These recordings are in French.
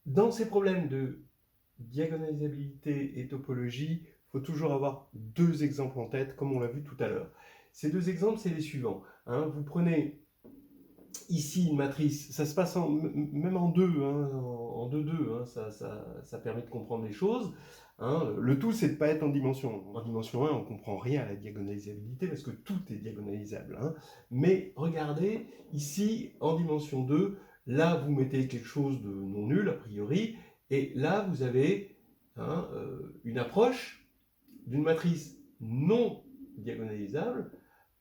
Dans ces problèmes de diagonalisabilité et topologie, il faut toujours avoir deux exemples en tête, comme on l'a vu tout à l'heure. Ces deux exemples, c'est les suivants. Vous prenez ici une matrice, ça se passe même en deux, en 2-2, ça permet de comprendre les choses. Le tout, c'est de ne pas être en dimension. En dimension 1, on ne comprend rien à la diagonalisabilité parce que tout est diagonalisable. Mais regardez, ici, en dimension 2, là, vous mettez quelque chose de non nul, a priori, et là, vous avez une approche d'une matrice non diagonalisable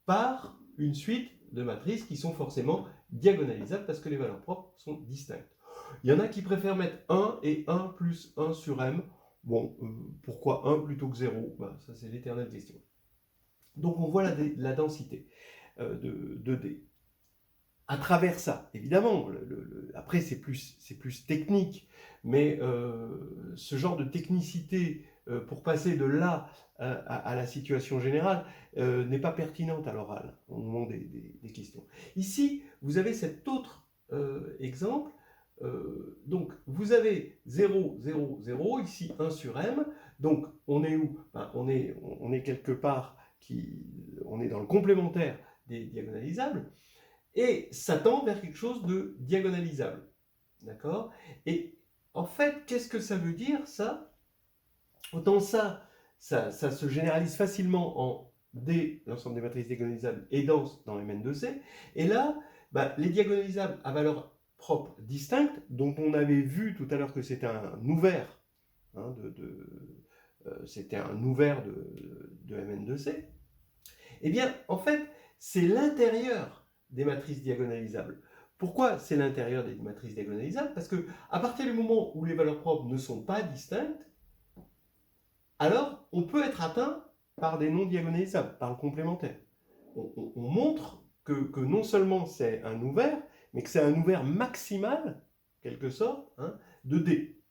par une suite de matrices qui sont forcément diagonalisables parce que les valeurs propres sont distinctes. Il y en a qui préfèrent mettre 1 et 1 plus 1 sur m. Bon, pourquoi 1 plutôt que 0? Ça, c'est l'éternelle question. Donc, on voit la densité de D. À travers ça, évidemment, après c'est plus technique, mais ce genre de technicité pour passer de là à la situation générale n'est pas pertinente à l'oral au moment des questions. Ici, vous avez cet autre exemple. Donc, vous avez 0, 0, 0, ici 1 sur m. Donc, on est où? On est quelque part, on est dans le complémentaire des diagonalisables. Et ça tend vers quelque chose de diagonalisable. D'accord? Et en fait, qu'est-ce que ça veut dire, ça? Autant ça se généralise facilement en D, l'ensemble des matrices diagonalisables, est dense dans Mn de C. Et là, les diagonalisables à valeur propre distincte, dont on avait vu tout à l'heure que c'était un ouvert, c'était un ouvert de Mn de C, eh bien, en fait, c'est l'intérieur des matrices diagonalisables. Pourquoi c'est l'intérieur des matrices diagonalisables? Parce que à partir du moment où les valeurs propres ne sont pas distinctes, alors on peut être atteint par des non diagonalisables, par le complémentaire. On montre que non seulement c'est un ouvert, mais que c'est un ouvert maximal, quelque sorte, de D.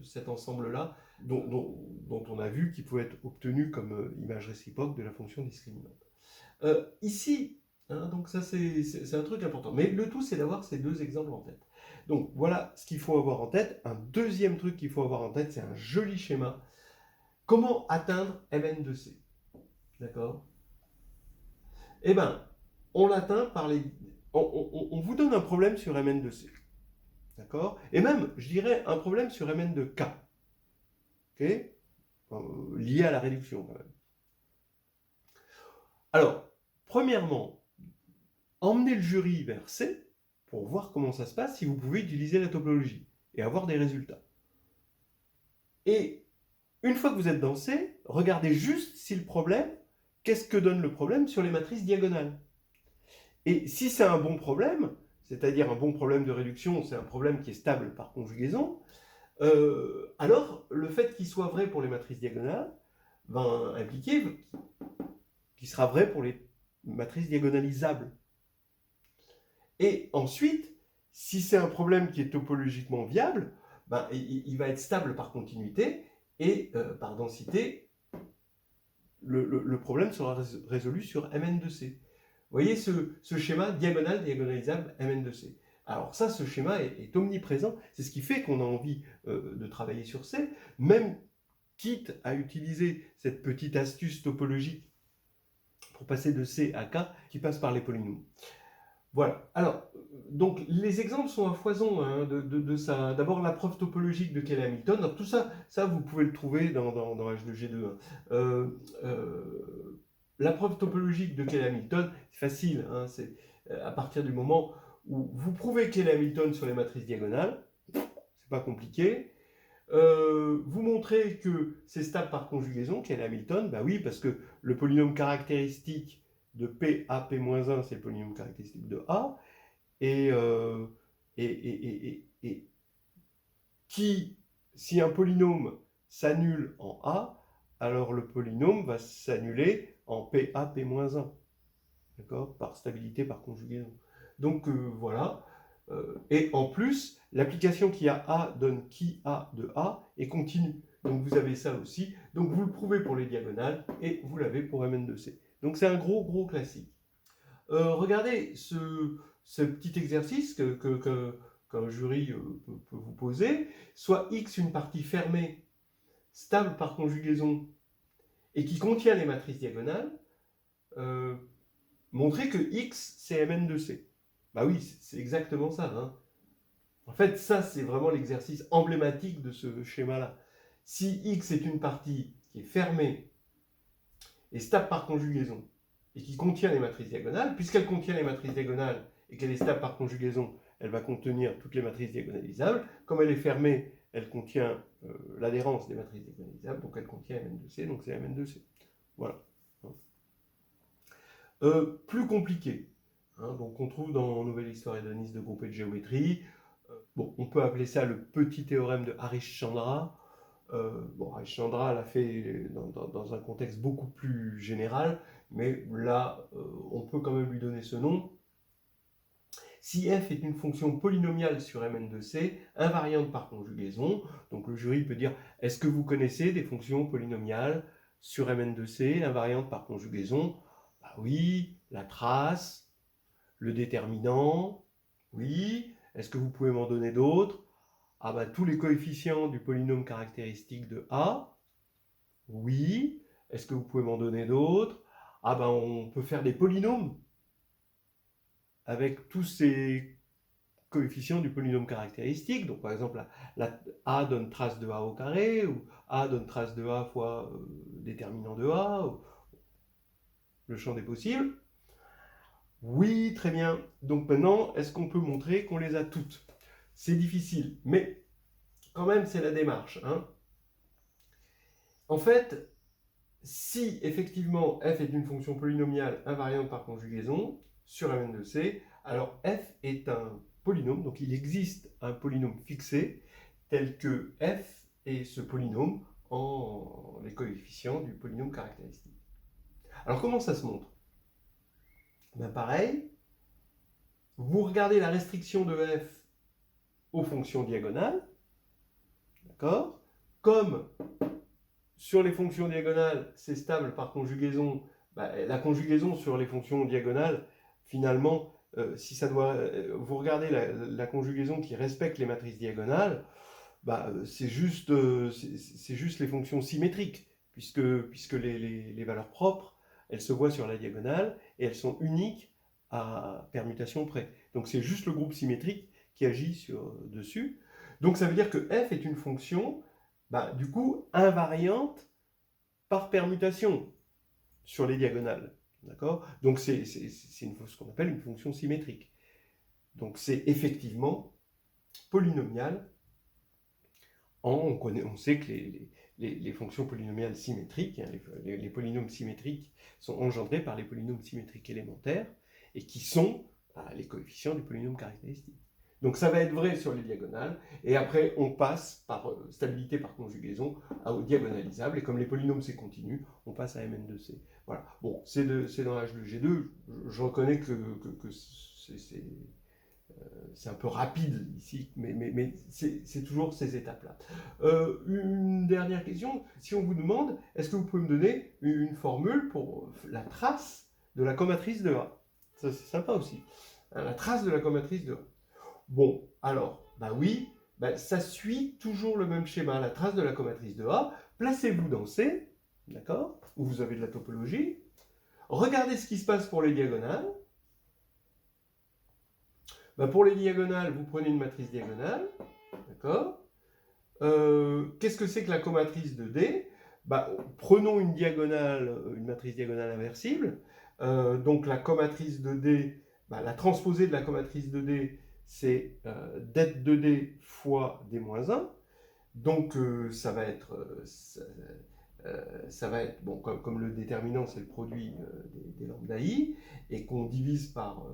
Cet ensemble-là, dont on a vu qu'il pouvait être obtenu comme image réciproque de la fonction discriminante. Ici, donc ça c'est un truc important. Mais le tout, c'est d'avoir ces deux exemples en tête. Donc voilà ce qu'il faut avoir en tête. Un deuxième truc qu'il faut avoir en tête, c'est un joli schéma. Comment atteindre Mn de C? D'accord? Eh bien, on l'atteint par les... On vous donne un problème sur Mn de C. D'accord? Et même, je dirais, un problème sur Mn de K. Ok? Lié à la réduction, quand même. Alors, premièrement, emmenez le jury vers C pour voir comment ça se passe si vous pouvez utiliser la topologie et avoir des résultats. Et une fois que vous êtes dans C, regardez juste si le problème, qu'est-ce que donne le problème sur les matrices diagonales. Et si c'est un bon problème, c'est-à-dire un bon problème de réduction, c'est un problème qui est stable par conjugaison, alors le fait qu'il soit vrai pour les matrices diagonales va impliquer qu'il sera vrai pour les matrices diagonalisables. Et ensuite, si c'est un problème qui est topologiquement viable, il va être stable par continuité et par densité, le problème sera résolu sur Mn de C. Vous voyez ce schéma diagonal, diagonalisable, Mn de C. Alors ça, ce schéma est omniprésent. C'est ce qui fait qu'on a envie de travailler sur C, même quitte à utiliser cette petite astuce topologique pour passer de C à K qui passe par les polynômes. Voilà. Alors, donc les exemples sont à foison de ça. D'abord la preuve topologique de Cayley-Hamilton. Alors tout ça vous pouvez le trouver dans H2G2. La preuve topologique de Cayley-Hamilton, c'est facile. C'est à partir du moment où vous prouvez Cayley-Hamilton sur les matrices diagonales, c'est pas compliqué. Vous montrez que c'est stable par conjugaison, Cayley-Hamilton, oui, parce que le polynôme caractéristique de P, A, P-1, c'est le polynôme caractéristique de A, et si un polynôme s'annule en A, alors le polynôme va s'annuler en PA, P-1, d'accord, par stabilité, par conjugaison. Donc voilà, et en plus, l'application qui a A donne qui A de A et continue. Donc vous avez ça aussi, donc vous le prouvez pour les diagonales et vous l'avez pour Mn de C. Donc c'est un gros classique. Regardez ce petit exercice que qu'un jury peut vous poser, soit X une partie fermée, stable par conjugaison, et qui contient les matrices diagonales, montrer que X c'est Mn de C. Bah oui, c'est exactement ça. Hein. En fait, ça c'est vraiment l'exercice emblématique de ce schéma-là. Si X est une partie qui est fermée et stable par conjugaison, et qui contient les matrices diagonales, puisqu'elle contient les matrices diagonales et qu'elle est stable par conjugaison, elle va contenir toutes les matrices diagonalisables. Comme elle est fermée, elle contient l'adhérence des matrices diagonalisables, donc elle contient Mn de C, donc c'est Mn de C. Voilà. Plus compliqué, hein, donc on trouve dans Nouvelle Histoire hédoniste de groupe et de géométrie. Bon, on peut appeler ça le petit théorème de Harish-Chandra. Bon, Harish-Chandra l'a fait dans un contexte beaucoup plus général, mais là, on peut quand même lui donner ce nom. Si f est une fonction polynomiale sur Mn de C, invariante par conjugaison, donc le jury peut dire, est-ce que vous connaissez des fonctions polynomiales sur Mn de C, invariantes par conjugaison? Bah oui, la trace, le déterminant, oui. Est-ce que vous pouvez m'en donner d'autres? Ah bah tous les coefficients du polynôme caractéristique de A, oui. Est-ce que vous pouvez m'en donner d'autres? Ah bah on peut faire des polynômes avec tous ces coefficients du polynôme caractéristique. Donc par exemple, la A donne trace de A au carré, ou A donne trace de A fois déterminant de A, ou le champ des possibles. Oui, très bien. Donc maintenant, est-ce qu'on peut montrer qu'on les a toutes? C'est difficile, mais quand même, c'est la démarche. Hein. En fait, si effectivement f est une fonction polynomiale invariante par conjugaison sur Mn de C, alors f est un polynôme, donc il existe un polynôme fixé tel que f est ce polynôme en les coefficients du polynôme caractéristique. Alors comment ça se montre? Ben pareil, vous regardez la restriction de f aux fonctions diagonales, d'accord? Comme sur les fonctions diagonales, c'est stable par conjugaison, bah, la conjugaison sur les fonctions diagonales, finalement, si ça doit, vous regardez la conjugaison qui respecte les matrices diagonales, bah, c'est juste les fonctions symétriques, puisque les valeurs propres, elles se voient sur la diagonale et elles sont uniques à permutation près. Donc c'est juste le groupe symétrique qui agit dessus. Donc ça veut dire que f est une fonction, bah, du coup, invariante par permutation sur les diagonales. D'accord? Donc c'est ce qu'on appelle une fonction symétrique. Donc c'est effectivement polynomial. On sait que les fonctions polynomiales symétriques, hein, les polynômes symétriques sont engendrés par les polynômes symétriques élémentaires et qui sont les coefficients du polynôme caractéristique. Donc ça va être vrai sur les diagonales, et après on passe par stabilité par conjugaison aux diagonalisables, et comme les polynômes c'est continu, on passe à Mn de C. Voilà. Bon, c'est dans l'âge de G2, je reconnais que c'est un peu rapide ici, mais c'est toujours ces étapes-là. Une dernière question, si on vous demande, est-ce que vous pouvez me donner une formule pour la trace de la comatrice de A? Ça c'est sympa aussi, hein, la trace de la comatrice de A. Bon, alors, bah oui, bah ça suit toujours le même schéma, la trace de la comatrice de A. Placez-vous dans C, d'accord, où vous avez de la topologie. Regardez ce qui se passe pour les diagonales. Bah pour les diagonales, vous prenez une matrice diagonale, d'accord. Qu'est-ce que c'est que la comatrice de D? Bah, prenons une diagonale, une matrice diagonale inversible. Donc la comatrice de D, bah, la transposée de la comatrice de D, c'est det de D fois D-1. Donc ça va être, bon, comme le déterminant, c'est le produit des lambda I, et qu'on divise par,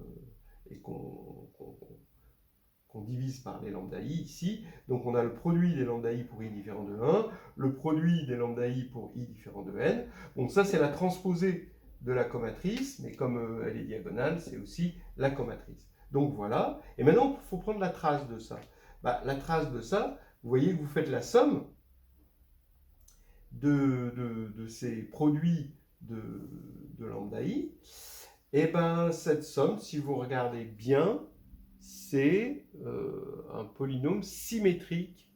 divise par les lambda I ici. Donc on a le produit des lambda I pour I différent de 1, le produit des lambda I pour I différent de n. Donc ça c'est la transposée de la comatrice, mais comme elle est diagonale, c'est aussi la comatrice. Donc voilà. Et maintenant, il faut prendre la trace de ça. Bah, la trace de ça, vous voyez que vous faites la somme de ces produits de lambda I. Et bien cette somme, si vous regardez bien, c'est un polynôme symétrique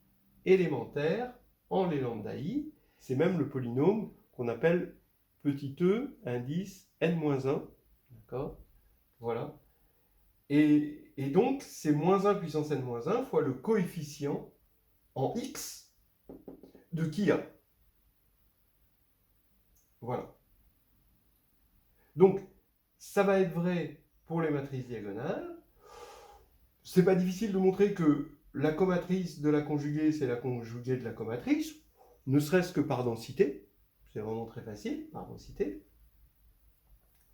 élémentaire en les lambda i. C'est même le polynôme qu'on appelle petit e indice n-1. D'accord? Voilà. Et donc, c'est moins 1 puissance n-1 fois le coefficient en x de qui a. Voilà. Donc, ça va être vrai pour les matrices diagonales. C'est pas difficile de montrer que la comatrice de la conjuguée, c'est la conjuguée de la comatrice, ne serait-ce que par densité. C'est vraiment très facile, par densité.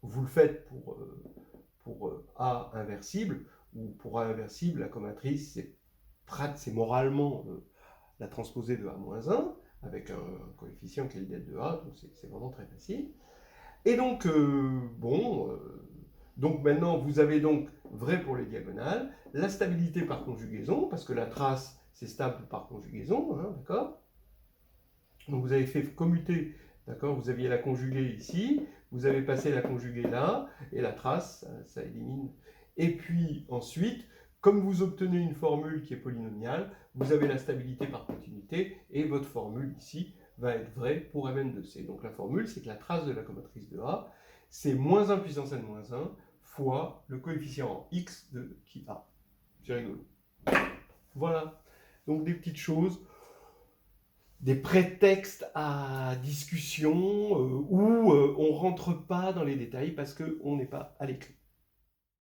Vous le faites pour A inversible, ou pour A inversible, la comatrice, c'est moralement la transposée de A-1, avec un coefficient qui est le delta de A, donc c'est vraiment très facile. Et donc, donc maintenant, vous avez donc vrai pour les diagonales, la stabilité par conjugaison, parce que la trace, c'est stable par conjugaison, hein, d'accord? Donc vous avez fait commuter, d'accord? Vous aviez la conjuguée ici, vous avez passé la conjuguée là, et la trace, ça élimine. Et puis ensuite, comme vous obtenez une formule qui est polynomiale, vous avez la stabilité par continuité, et votre formule ici va être vraie pour Mn de C. Donc la formule, c'est que la trace de la comatrice de A, c'est moins 1 puissance n-1 fois le coefficient en x de qui A. C'est rigolo. Voilà. Donc des petites choses, des prétextes à discussion où on ne rentre pas dans les détails parce qu'on n'est pas à l'écrit.